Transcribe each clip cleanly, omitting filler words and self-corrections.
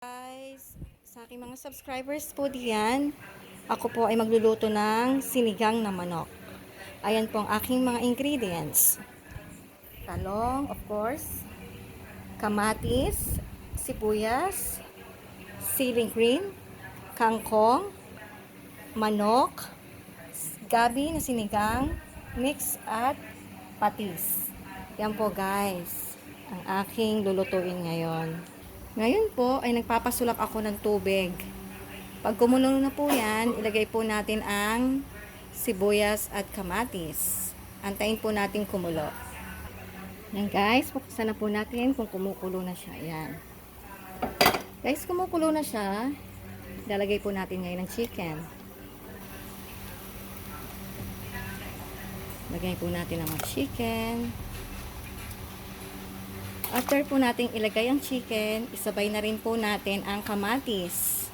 Guys, sa aking mga subscribers po diyan, ako po ay magluluto ng sinigang na manok. Ayan po ang aking mga ingredients. Talong, of course, kamatis, sibuyas, siling green, kangkong, manok, gabi na sinigang, mix at patis. Yan po guys, ang aking lulutuin ngayon. Ngayon po ay nagpapasulak ako ng tubig. Pag kumulo na po yan, ilagay po natin ang sibuyas at kamatis. Antayin po natin kumulo. Yan guys, buksan na po natin kung kumukulo na siya. Yan. Guys, kumukulo na siya. Lalagay po natin ngayon ng chicken. Lagay po natin ang chicken. After po natin ilagay ang chicken, isabay na rin po natin ang kamatis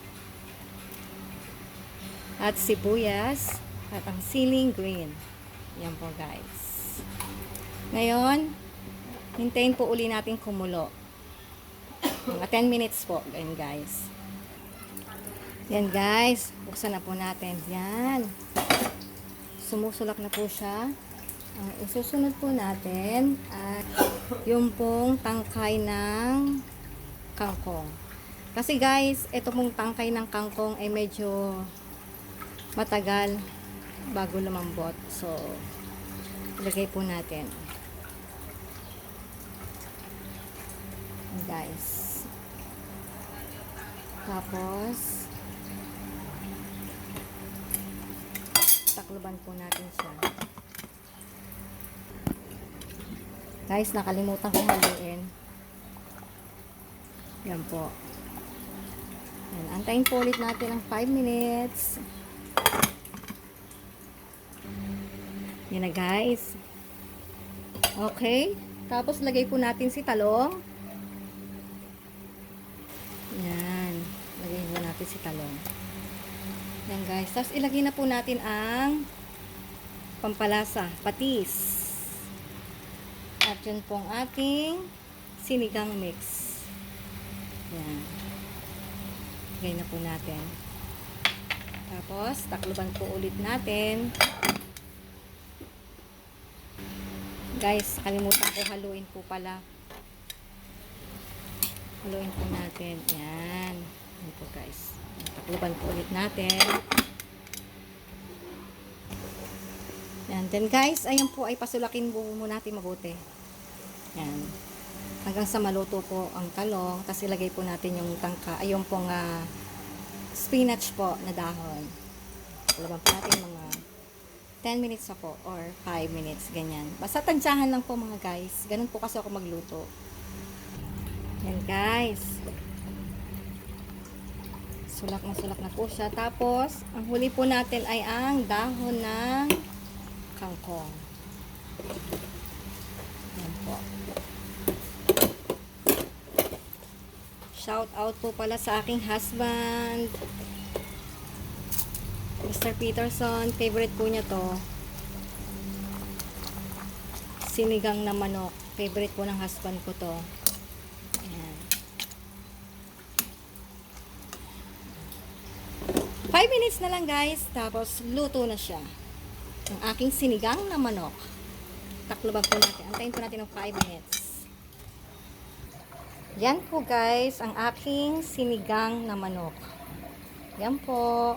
at sibuyas at ang siling green. Yan po guys. Ngayon, hintayin po uli natin kumulo. Mga 10 minutes po. Ganyan guys. Yan guys. Buksan na po natin. Yan. Sumusulak na po siya. Ang isusunod po natin at yung pong tangkay ng kangkong. Kasi guys, ito pong tangkay ng kangkong ay medyo matagal bago lumambot. So, ilagay po natin. Guys. Tapos, takluban po natin siya. Guys, nakalimutan kong haluin. Yan po. Yan. Antayin po ulit natin ng 5 minutes. Yan na guys. Okay. Tapos lagay po natin si talong. Yan. Lagay po natin si talong. Yan guys. Tapos ilagay na po natin ang pampalasa, patis. At yun pong ating sinigang mix. Yan. Lagay na po natin. Tapos, takluban po ulit natin. Guys, kalimutan ko haluin po pala. Haluin po natin. Yan. Yan po guys. Takluban po ulit natin. Yan. Then guys, ayan po ay pasulakin po muna natin mabuti. Yan. Hanggang sa maluto po ang talong. Tapos ilagay po natin yung tangka. Ay yung pong spinach po na dahon. Laban po natin mga 10 minutes ako or 5 minutes. Ganyan. Basta tansyahan lang po mga guys. Ganun po kasi ako magluto. Yan guys. Sulak na po siya. Tapos, ang huli po natin ay ang dahon ng kangkong. Yan po. Shout out po pala sa aking husband. Mr. Peterson. Favorite po niya to. Sinigang na manok. Favorite po ng husband ko to. Ayan. 5 minutes na lang guys. Tapos luto na siya. Ang aking sinigang na manok. Takluban po natin. Antayin po natin ng 5 minutes. Yan po guys, ang aking sinigang na manok. Yan po.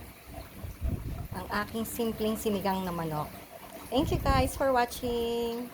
Ang aking simpleng sinigang na manok. Thank you guys for watching.